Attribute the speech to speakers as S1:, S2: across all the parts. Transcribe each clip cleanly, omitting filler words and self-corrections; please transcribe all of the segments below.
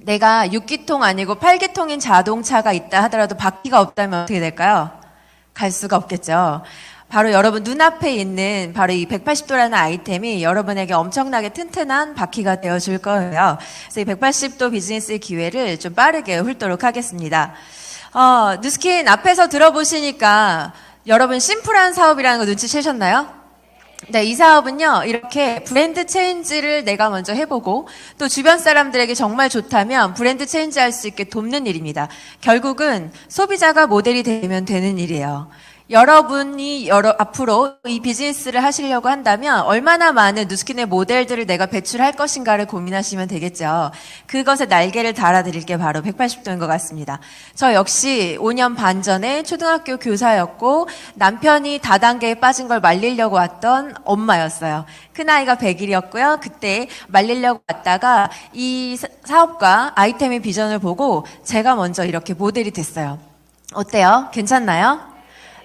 S1: 내가 6기통 아니고 8기통인 자동차가 있다 하더라도 바퀴가 없다면 어떻게 될까요? 갈 수가 없겠죠. 바로 여러분 눈앞에 있는 바로 이 180도라는 아이템이 여러분에게 엄청나게 튼튼한 바퀴가 되어줄 거예요. 그래서 이 180도 비즈니스의 기회를 좀 빠르게 훑도록 하겠습니다. 누스킨 앞에서 들어보시니까 여러분 심플한 사업이라는 거 눈치채셨나요? 네, 이 사업은요, 이렇게 브랜드 체인지를 내가 먼저 해보고 또 주변 사람들에게 정말 좋다면 브랜드 체인지 할 수 있게 돕는 일입니다. 결국은 소비자가 모델이 되면 되는 일이에요. 여러분이 앞으로 이 비즈니스를 하시려고 한다면 얼마나 많은 누스킨의 모델들을 내가 배출할 것인가를 고민하시면 되겠죠. 그것에 날개를 달아드릴 게 바로 180도인 것 같습니다. 저 역시 5년 반 전에 초등학교 교사였고 남편이 다단계에 빠진 걸 말리려고 왔던 엄마였어요. 큰아이가 100일이었고요. 그때 말리려고 왔다가 이 사업과 아이템의 비전을 보고 제가 먼저 이렇게 모델이 됐어요. 어때요? 괜찮나요?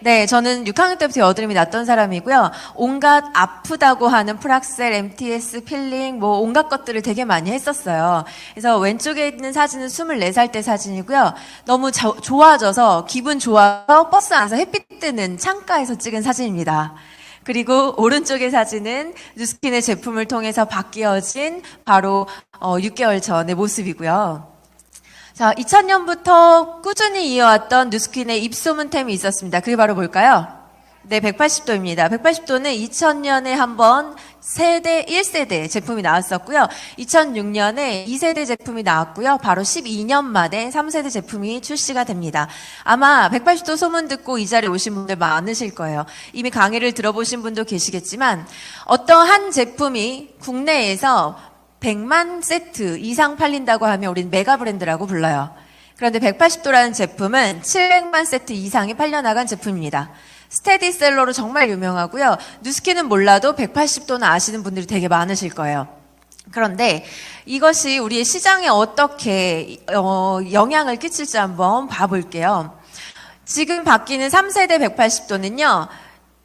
S1: 네, 저는 6학년 때부터 여드름이 났던 사람이고요. 온갖 아프다고 하는 프락셀, MTS, 필링, 뭐 온갖 것들을 되게 많이 했었어요. 그래서 왼쪽에 있는 사진은 24살 때 사진이고요. 너무 좋아져서 기분 좋아서 버스 안에서 햇빛 뜨는 창가에서 찍은 사진입니다. 그리고 오른쪽의 사진은 누스킨의 제품을 통해서 바뀌어진 바로 6개월 전의 모습이고요. 자, 2000년부터 꾸준히 이어왔던 누스킨의 입소문템이 있었습니다. 그게 바로 뭘까요? 네, 180도입니다. 180도는 2000년에 한번 1세대 제품이 나왔었고요. 2006년에 2세대 제품이 나왔고요. 바로 12년 만에 3세대 제품이 출시가 됩니다. 아마 180도 소문 듣고 이 자리에 오신 분들 많으실 거예요. 이미 강의를 들어보신 분도 계시겠지만 어떠한 제품이 국내에서 100만 세트 이상 팔린다고 하면 우리는 메가 브랜드라고 불러요. 그런데 180도라는 제품은 700만 세트 이상이 팔려나간 제품입니다. 스테디셀러로 정말 유명하고요. 누스킨은 몰라도 180도는 아시는 분들이 되게 많으실 거예요. 그런데 이것이 우리의 시장에 어떻게 영향을 끼칠지 한번 봐볼게요. 지금 바뀌는 3세대 180도는요.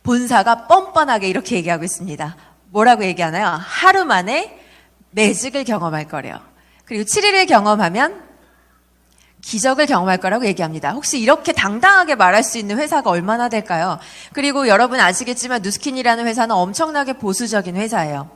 S1: 본사가 뻔뻔하게 이렇게 얘기하고 있습니다. 뭐라고 얘기하나요? 하루 만에 매직을 경험할 거래요. 그리고 7일을 경험하면 기적을 경험할 거라고 얘기합니다. 혹시 이렇게 당당하게 말할 수 있는 회사가 얼마나 될까요? 그리고 여러분 아시겠지만 누스킨이라는 회사는 엄청나게 보수적인 회사예요.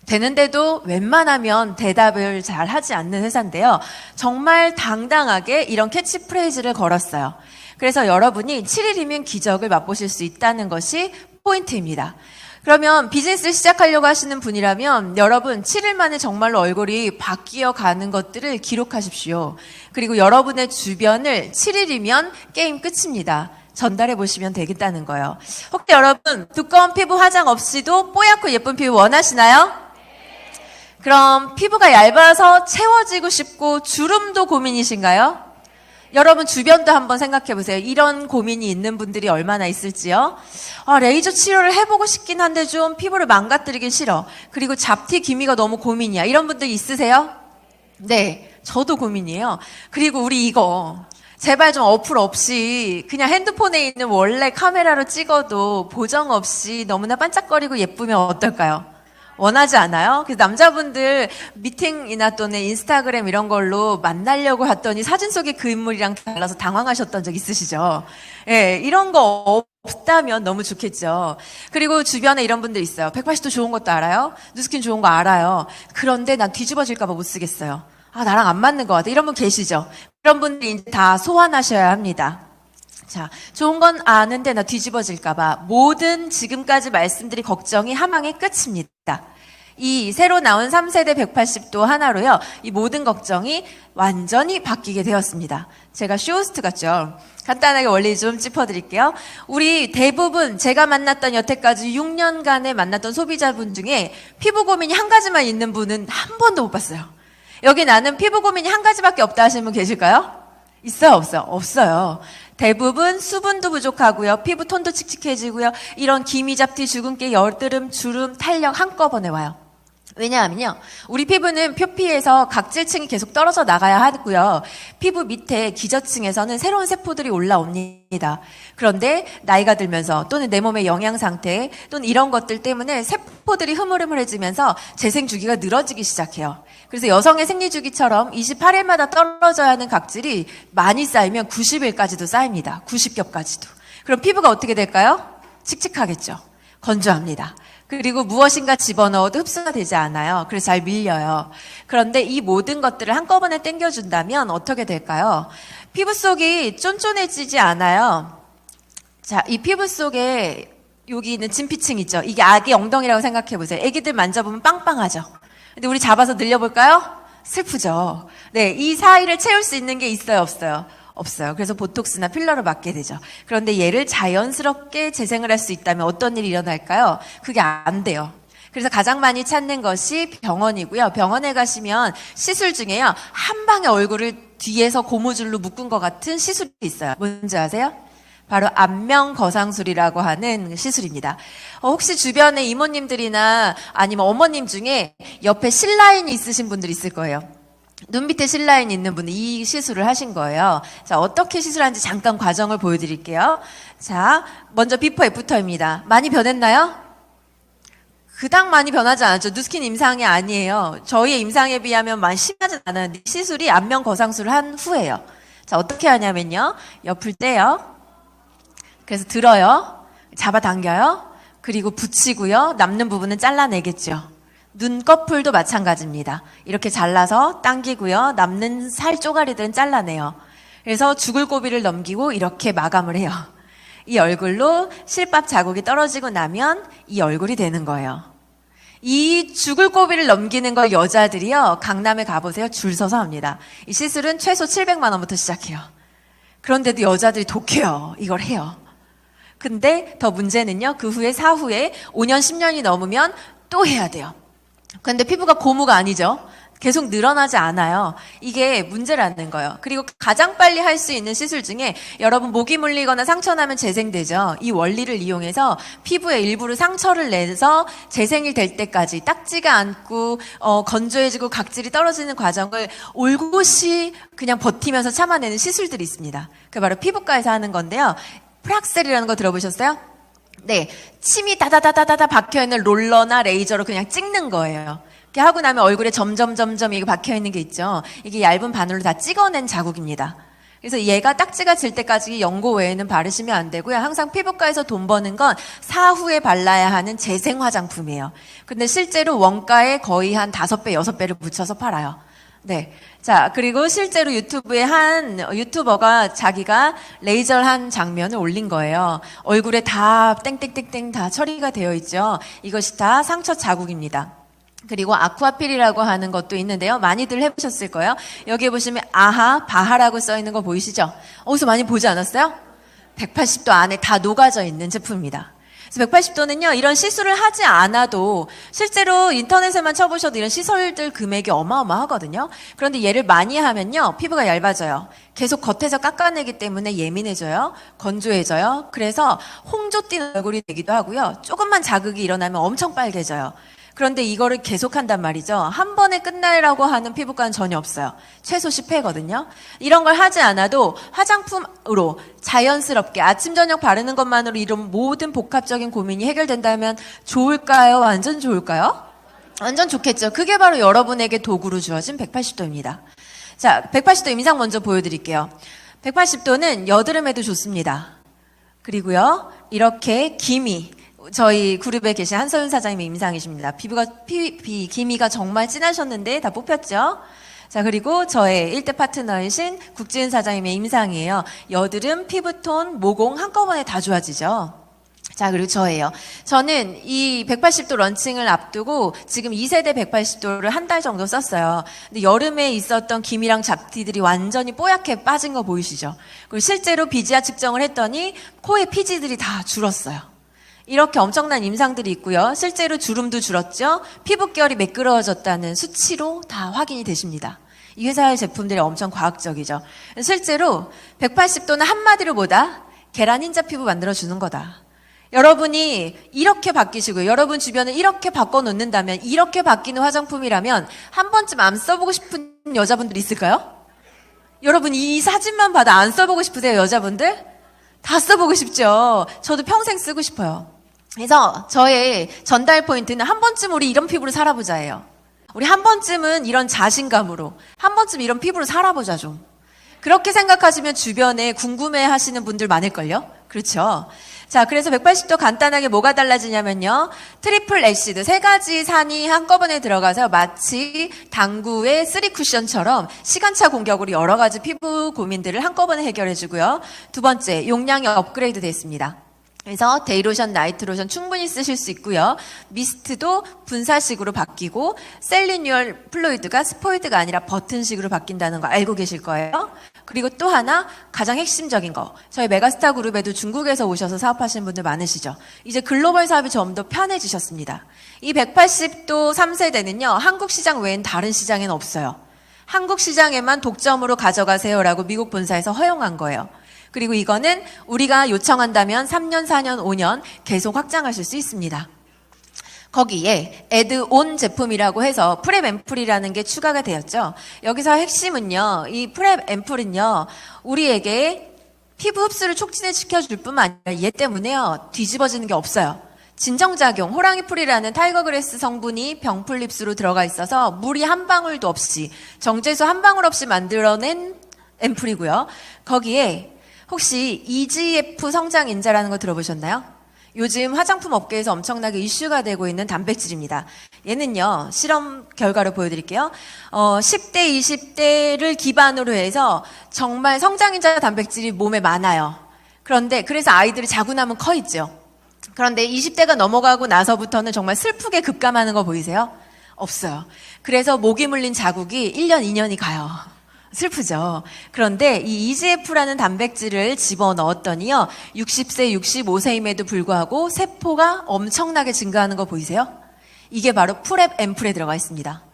S1: 되는데도 웬만하면 대답을 잘 하지 않는 회사인데요. 정말 당당하게 이런 캐치프레이즈를 걸었어요. 그래서 여러분이 7일이면 기적을 맛보실 수 있다는 것이 포인트입니다. 그러면 비즈니스를 시작하려고 하시는 분이라면 여러분 7일 만에 정말로 얼굴이 바뀌어 가는 것들을 기록하십시오. 그리고 여러분의 주변을 7일이면 게임 끝입니다. 전달해 보시면 되겠다는 거예요. 혹시 여러분 두꺼운 피부 화장 없이도 뽀얗고 예쁜 피부 원하시나요? 그럼 피부가 얇아서 채워지고 싶고 주름도 고민이신가요? 여러분 주변도 한번 생각해 보세요. 이런 고민이 있는 분들이 얼마나 있을지요. 레이저 치료를 해보고 싶긴 한데 좀 피부를 망가뜨리긴 싫어. 그리고 잡티 기미가 너무 고민이야. 이런 분들 있으세요? 네, 저도 고민이에요. 그리고 우리 이거 제발 좀 어플 없이 그냥 핸드폰에 있는 원래 카메라로 찍어도 보정 없이 너무나 반짝거리고 예쁘면 어떨까요? 원하지 않아요? 그래서 남자분들 미팅이나 또는 인스타그램 이런 걸로 만나려고 했더니 사진 속의 그 인물이랑 달라서 당황하셨던 적 있으시죠? 예, 이런 거 없다면 너무 좋겠죠. 그리고 주변에 이런 분들 있어요. 180도 좋은 것도 알아요? 누스킨 좋은 거 알아요. 그런데 난 뒤집어질까 봐 못 쓰겠어요. 나랑 안 맞는 것 같아. 이런 분 계시죠? 그런 분들이 이제 다 소환하셔야 합니다. 자, 좋은 건 아는데 나 뒤집어질까봐 모든 지금까지 말씀드린 걱정이 하망의 끝입니다. 이 새로 나온 3세대 180도 하나로요. 이 모든 걱정이 완전히 바뀌게 되었습니다. 제가 쇼호스트 같죠? 간단하게 원리 좀 짚어드릴게요. 우리 대부분 제가 만났던 여태까지 6년간에 만났던 소비자분 중에 피부 고민이 한 가지만 있는 분은 한 번도 못 봤어요. 여기 나는 피부 고민이 한 가지밖에 없다 하시는 분 계실까요? 있어요? 없어요? 없어요. 대부분 수분도 부족하고요. 피부 톤도 칙칙해지고요. 이런 기미, 잡티, 주근깨, 여드름, 주름, 탄력 한꺼번에 와요. 왜냐하면요. 우리 피부는 표피에서 각질층이 계속 떨어져 나가야 하고요. 피부 밑에 기저층에서는 새로운 세포들이 올라옵니다. 그런데 나이가 들면서 또는 내 몸의 영양 상태 또는 이런 것들 때문에 세포들이 흐물흐물해지면서 재생 주기가 늘어지기 시작해요. 그래서 여성의 생리주기처럼 28일마다 떨어져야 하는 각질이 많이 쌓이면 90일까지도 쌓입니다. 90겹까지도. 그럼 피부가 어떻게 될까요? 칙칙하겠죠. 건조합니다. 그리고 무엇인가 집어넣어도 흡수가 되지 않아요. 그래서 잘 밀려요. 그런데 이 모든 것들을 한꺼번에 당겨준다면 어떻게 될까요? 피부 속이 쫀쫀해지지 않아요. 자, 이 피부 속에 여기 있는 진피층 있죠? 이게 아기 엉덩이라고 생각해 보세요. 애기들 만져보면 빵빵하죠? 근데 우리 잡아서 늘려볼까요? 슬프죠? 네, 이 사이를 채울 수 있는 게 있어요, 없어요? 없어요. 그래서 보톡스나 필러를 맞게 되죠. 그런데 얘를 자연스럽게 재생을 할 수 있다면 어떤 일이 일어날까요? 그게 안 돼요. 그래서 가장 많이 찾는 것이 병원이고요. 병원에 가시면 시술 중에요. 한 방에 얼굴을 뒤에서 고무줄로 묶은 것 같은 시술이 있어요. 뭔지 아세요? 바로 안면 거상술이라고 하는 시술입니다. 혹시 주변에 이모님들이나 아니면 어머님 중에 옆에 실라인이 있으신 분들 있을 거예요. 눈 밑에 실라인 있는 분이 이 시술을 하신 거예요. 자, 어떻게 시술하는지 잠깐 과정을 보여드릴게요. 자, 먼저 비포 애프터입니다. 많이 변했나요? 그닥 많이 변하지 않았죠. 누스킨 임상이 아니에요. 저희의 임상에 비하면 많이 심하지 않아요. 시술이 안면 거상술을 한 후에요. 자, 어떻게 하냐면요. 옆을 떼요. 그래서 들어요. 잡아당겨요. 그리고 붙이고요. 남는 부분은 잘라내겠죠. 눈꺼풀도 마찬가지입니다. 이렇게 잘라서 당기고요. 남는 살 쪼가리들은 잘라내요. 그래서 죽을 고비를 넘기고 이렇게 마감을 해요. 이 얼굴로 실밥 자국이 떨어지고 나면 이 얼굴이 되는 거예요. 이 죽을 고비를 넘기는 걸 여자들이요. 강남에 가보세요. 줄 서서 합니다. 이 시술은 최소 700만 원부터 시작해요. 그런데도 여자들이 독해요. 이걸 해요. 근데 더 문제는요. 그 후에 사후에 5년, 10년이 넘으면 또 해야 돼요. 근데 피부가 고무가 아니죠. 계속 늘어나지 않아요. 이게 문제라는 거예요. 그리고 가장 빨리 할 수 있는 시술 중에 여러분 목이 물리거나 상처 나면 재생되죠. 이 원리를 이용해서 피부에 일부러 상처를 내서 재생이 될 때까지 딱지가 않고 건조해지고 각질이 떨어지는 과정을 올곧이 그냥 버티면서 참아내는 시술들이 있습니다. 그게 바로 피부과에서 하는 건데요. 프락셀이라는 거 들어보셨어요? 네, 침이 다다다다다 박혀있는 롤러나 레이저로 그냥 찍는 거예요. 이렇게 하고 나면 얼굴에 점점 이게 박혀있는 게 있죠. 이게 얇은 바늘로 다 찍어낸 자국입니다. 그래서 얘가 딱지가 질 때까지 연고 외에는 바르시면 안 되고요. 항상 피부과에서 돈 버는 건 사후에 발라야 하는 재생 화장품이에요. 근데 실제로 원가에 거의 한 5배, 6배를 붙여서 팔아요. 네. 자, 그리고 실제로 유튜브에 한 유튜버가 자기가 레이저를 한 장면을 올린 거예요. 얼굴에 다 땡땡땡땡 다 처리가 되어 있죠. 이것이 다 상처 자국입니다. 그리고 아쿠아필이라고 하는 것도 있는데요. 많이들 해보셨을 거예요. 여기 보시면 아하, 바하라고 써 있는 거 보이시죠? 어디서 많이 보지 않았어요? 180도 안에 다 녹아져 있는 제품입니다. 그래서 180도는요, 이런 시술을 하지 않아도 실제로 인터넷에만 쳐보셔도 이런 시설들 금액이 어마어마하거든요. 그런데 얘를 많이 하면요, 피부가 얇아져요. 계속 겉에서 깎아내기 때문에 예민해져요. 건조해져요. 그래서 홍조 띈 얼굴이 되기도 하고요. 조금만 자극이 일어나면 엄청 빨개져요. 그런데 이거를 계속한단 말이죠. 한 번에 끝나라고 하는 피부과는 전혀 없어요. 최소 10회거든요. 이런 걸 하지 않아도 화장품으로 자연스럽게 아침 저녁 바르는 것만으로 이런 모든 복합적인 고민이 해결된다면 좋을까요? 완전 좋을까요? 완전 좋겠죠. 그게 바로 여러분에게 도구로 주어진 180도입니다. 자, 180도 임상 먼저 보여드릴게요. 180도는 여드름에도 좋습니다. 그리고요, 이렇게 기미, 저희 그룹에 계신 한서윤 사장님의 임상이십니다. 기미가 정말 진하셨는데 다 뽑혔죠? 자, 그리고 저의 1대 파트너이신 국지은 사장님의 임상이에요. 여드름, 피부톤, 모공 한꺼번에 다 좋아지죠? 자, 그리고 저예요. 저는 이 180도 런칭을 앞두고 지금 2세대 180도를 한 달 정도 썼어요. 근데 여름에 있었던 기미랑 잡티들이 완전히 뽀얗게 빠진 거 보이시죠? 그리고 실제로 비지아 측정을 했더니 코의 피지들이 다 줄었어요. 이렇게 엄청난 임상들이 있고요. 실제로 주름도 줄었죠. 피부결이 매끄러워졌다는 수치로 다 확인이 되십니다. 이 회사의 제품들이 엄청 과학적이죠. 실제로 180도는 한마디로 보다 계란 흰자 피부 만들어주는 거다. 여러분이 이렇게 바뀌시고요. 여러분 주변을 이렇게 바꿔놓는다면, 이렇게 바뀌는 화장품이라면 한 번쯤 안 써보고 싶은 여자분들 있을까요? 여러분 이 사진만 봐도 안 써보고 싶으세요, 여자분들? 다 써보고 싶죠. 저도 평생 쓰고 싶어요. 그래서 저의 전달 포인트는 한 번쯤 우리 이런 피부로 살아보자예요. 우리 한 번쯤은 이런 자신감으로, 한 번쯤 이런 피부로 살아보자 좀. 그렇게 생각하시면 주변에 궁금해 하시는 분들 많을걸요? 그렇죠? 자, 그래서 180도 간단하게 뭐가 달라지냐면요. 트리플 애시드, 세 가지 산이 한꺼번에 들어가서 마치 당구의 3쿠션처럼 시간차 공격으로 여러 가지 피부 고민들을 한꺼번에 해결해주고요. 두 번째, 용량이 업그레이드 됐습니다. 그래서 데이로션, 나이트로션 충분히 쓰실 수 있고요. 미스트도 분사식으로 바뀌고 셀리뉴얼 플루이드가 스포이드가 아니라 버튼식으로 바뀐다는 거 알고 계실 거예요. 그리고 또 하나 가장 핵심적인 거, 저희 메가스타 그룹에도 중국에서 오셔서 사업하시는 분들 많으시죠. 이제 글로벌 사업이 좀 더 편해지셨습니다. 이 180도 3세대는요. 한국 시장 외엔 다른 시장에는 없어요. 한국 시장에만 독점으로 가져가세요라고 미국 본사에서 허용한 거예요. 그리고 이거는 우리가 요청한다면 3년, 4년, 5년 계속 확장하실 수 있습니다. 거기에 애드온 제품이라고 해서 프랩 앰플이라는 게 추가가 되었죠. 여기서 핵심은요. 이 프랩 앰플은요. 우리에게 피부 흡수를 촉진시켜줄 뿐만 아니라 얘 때문에요. 뒤집어지는 게 없어요. 진정작용, 호랑이풀이라는 타이거그래스 성분이 병풀 립스로 들어가 있어서 물이 한 방울도 없이, 정제수 한 방울 없이 만들어낸 앰플이고요. 거기에 혹시 EGF 성장인자라는 거 들어보셨나요? 요즘 화장품 업계에서 엄청나게 이슈가 되고 있는 단백질입니다. 얘는요, 실험 결과를 보여드릴게요. 10대, 20대를 기반으로 해서 정말 성장인자 단백질이 몸에 많아요. 그런데 그래서 아이들이 자고 나면 커 있죠. 그런데 20대가 넘어가고 나서부터는 정말 슬프게 급감하는 거 보이세요? 없어요. 그래서 목이 물린 자국이 1년, 2년이 가요. 슬프죠. 그런데 이 EGF라는 단백질을 집어넣었더니요. 60세, 65세임에도 불구하고 세포가 엄청나게 증가하는 거 보이세요? 이게 바로 프랩 앰플에 들어가 있습니다.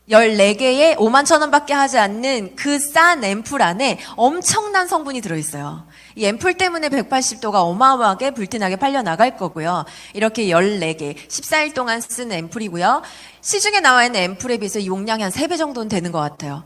S1: 14개에 5만 천 원밖에 하지 않는 그 싼 앰플 안에 엄청난 성분이 들어있어요. 이 앰플 때문에 180도가 어마어마하게 불티나게 팔려나갈 거고요. 이렇게 14개, 14일 동안 쓴 앰플이고요. 시중에 나와 있는 앰플에 비해서 용량이 한 3배 정도는 되는 것 같아요.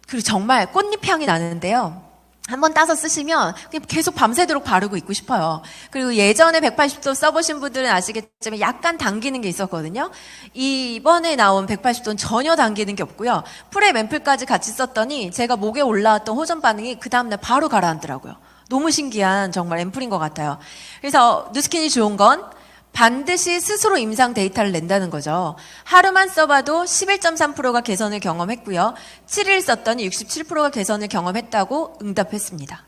S1: 그리고 정말 꽃잎 향이 나는데요. 한번 따서 쓰시면 그냥 계속 밤새도록 바르고 있고 싶어요. 그리고 예전에 180도 써보신 분들은 아시겠지만 약간 당기는 게 있었거든요. 이번에 나온 180도는 전혀 당기는 게 없고요. 프랩 앰플까지 같이 썼더니 제가 목에 올라왔던 호전 반응이 그 다음날 바로 가라앉더라고요. 너무 신기한 정말 앰플인 것 같아요. 그래서 누스킨이 좋은 건 반드시 스스로 임상 데이터를 낸다는 거죠. 하루만 써봐도 11.3%가 개선을 경험했고요. 7일 썼더니 67%가 개선을 경험했다고 응답했습니다.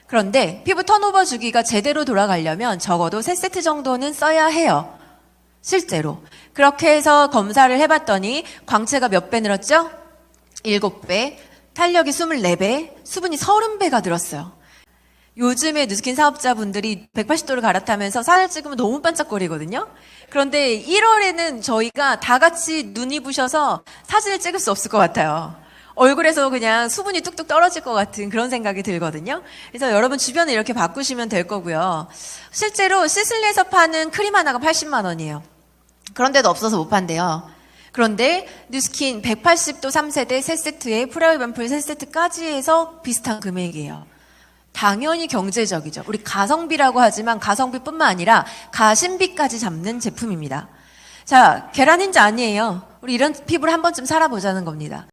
S1: 그런데 피부 턴오버 주기가 제대로 돌아가려면 적어도 3세트 정도는 써야 해요. 실제로. 그렇게 해서 검사를 해봤더니 광채가 몇 배 늘었죠? 7배, 탄력이 24배, 수분이 30배가 늘었어요. 요즘에 누스킨 사업자분들이 180도를 갈아타면서 사진을 찍으면 너무 반짝거리거든요. 그런데 1월에는 저희가 다 같이 눈이 부셔서 사진을 찍을 수 없을 것 같아요. 얼굴에서 그냥 수분이 뚝뚝 떨어질 것 같은 그런 생각이 들거든요. 그래서 여러분 주변에 이렇게 바꾸시면 될 거고요. 실제로 시슬리에서 파는 크림 하나가 80만 원이에요. 그런데도 없어서 못 판대요. 그런데 뉴스킨 180도 3세대 3세트에 프라이브 앰플 3세트까지 해서 비슷한 금액이에요. 당연히 경제적이죠. 우리 가성비라고 하지만 가성비뿐만 아니라 가심비까지 잡는 제품입니다. 자, 계란 흰자 아니에요. 우리 이런 피부를 한 번쯤 살아보자는 겁니다.